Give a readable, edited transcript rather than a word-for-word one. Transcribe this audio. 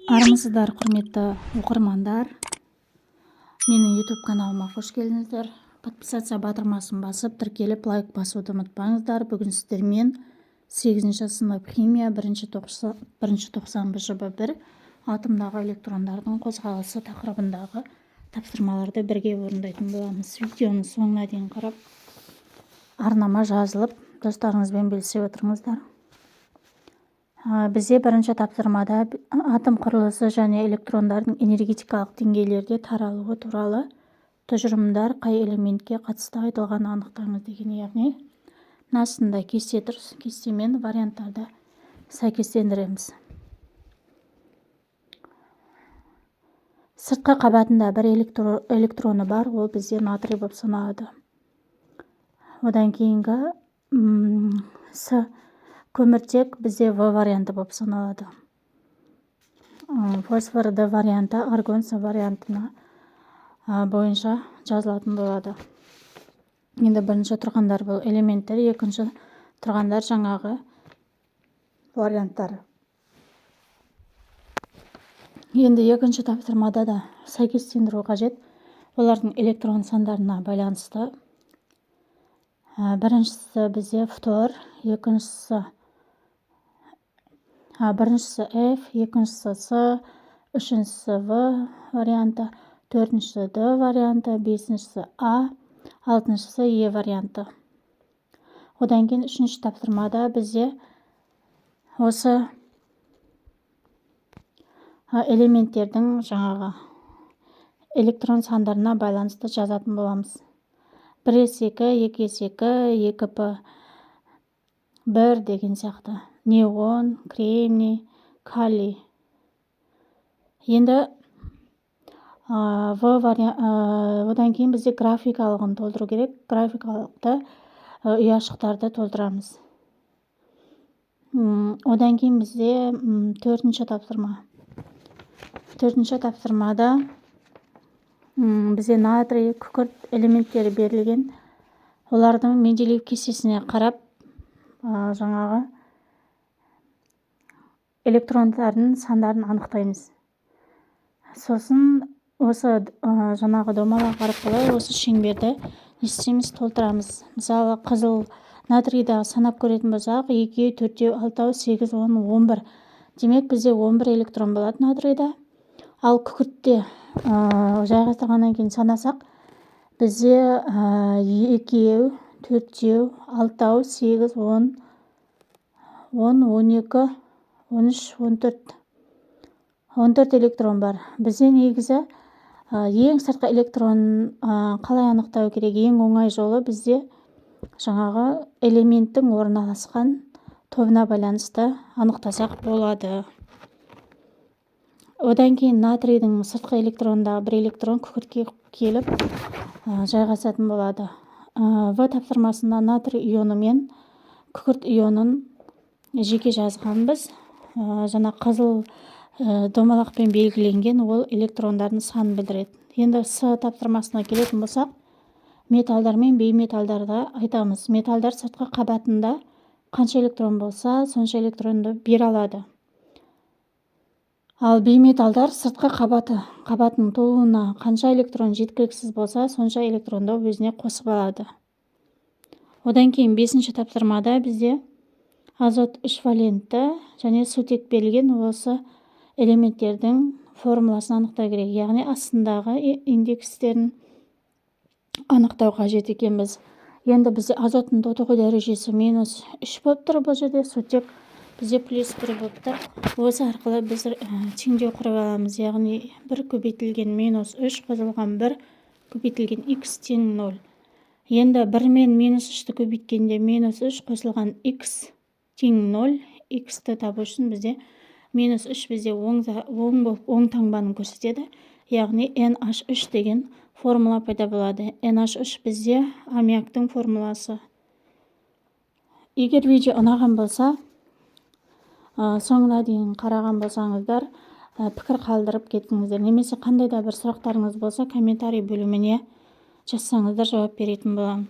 Армысыздар, құрметті оқырмандар. Менің YouTube каналыма қош келдіңіздер. Подписация батырмасын басып, тіркеліп, лайк басуды ұмытпаңыздар. Бүгін сіздермен 8-ші сынып химия 1-ші тоқсан бжб 1 атомдағы электрондардың қозғалысы тақырыбындағы тапсырмаларды бірге орындайтын боламыз. Видеоны соңына дейін қарап, арнама жазылып, достарыңызбен бөлісе отырыңыздар. Бізде бірінші тапсырмада атом құрылысы және электрондардың энергетикалық деңгейлерде таралуы туралы тұжырымдар қай элементке қатысты айтылған анықтаңыз деген, яғни астында кесте тұр, кестемен варианттарды сәйкестендіреміз. Сыртқы қабатында бір электроны бар, ол бізде натрий болып саналады. Одан кейінгі көміртек бізде В варианты болып саналады. Фосфор Д варианты аргон С вариантына бойынша жазылатын болады. Енді бірінші тұрғандар бұл элементтер, екінші тұрғандар жаңағы варианттар. Енді екінші тапсырмада да сәйкестендіру қажет. Олардың электрон сандарына байланысты. Біріншісі бізде фтор, біріншісі F, екіншісі С, үшіншісі В варианты, төртіншісі Д варианты, бесіншісі А, алтыншысы Е варианты. Одан кейін үшінші тапсырмада бізде осы элементтердің жаңағы электрон сандарына байланысты жазатын боламыз. 1s2, 2s2, 2p1 деген сияқты. Неон, кремний, калий. Енді одан кейін бізде графикалығын толтыру керек. Графикалықты ұяшықтарды толтырамыз. Одан кейін бізде төртінші тапсырма. Төртінші тапсырмада бізде натрий, күкірт элементтері берілген. Олардың Менделеев кестесіне қарап, жаңағы электрондардың сандарын анықтаймыз. Сосын осы жаңағы домалақ арқылы осы шеңберді істейміз, толтырамыз. Мысалы, қызыл натрийді санап көретін болсақ, 2, 4, 6, 8, 10, 11. Демек, бізде 11 электрон болады натрийда. Ал күкіртте жайғастырғаннан кейін санасақ, бізде 2, 4, 6, 8, 10, 12, 13, 14 электрон бар. Бізде негізі ең сыртқы электрон қалай анықтау керек? Ең оңай жолы бізде жаңағы элементтің орналасқан тобына байланысты анықтасақ болады. Одан кейін натрийдің сыртқы электронындағы бір электрон күкіртке келіп жайғасатын болады. В тапсырмасында натрий ионы мен күкірт ионын жеке жазғанбыз. Жаңа қызыл домалақпен белгіленген ол электрондардың санын білдіреді. Енді С тапсырмасына келетін болсақ, металдар мен бейметалдарды айтамыз. Металдар сыртқы қабатында қанша электрон болса, сонша электронды бере алады. Ал бейметалдар сыртқы қабатының толуына қанша электрон жеткіліксіз болса, сонша электронды өзіне қосып алады. Одан кейін 5-ші тапсырмада бізде азот 3 валентті және сутек берілген. Осы элементтердің формуласын анықтау керек, яғни астындағы индекстерін анықтау қажет екенбіз. Енді бізде азоттың тотығу дәрежесі -3 болып тұр, бұл жерде сутек бізде +1 болып тұр. Осы арқылы біз теңдеу құрып аламыз, яғни 1 көбейтілген -3 қосылған 1 көбейтілген x тең 0. Енді 1 мен -3-ті көбейткенде -3 қосылған x тең 0. X-ті табу үшін бізде -3 бізде оң таңбаны көрсетеді, яғни NH3 деген формула пайда болады. NH3 бізде аммиактың формуласы. Егер видео ұнаған болса, соңына дейін қараған болсаңыздар, пікір қалдырып кеттіңіздер. Немесе қандай да бір сұрақтарыңыз болса, комментарий бөліміне жазсаңыздар, жауап беретін боламын.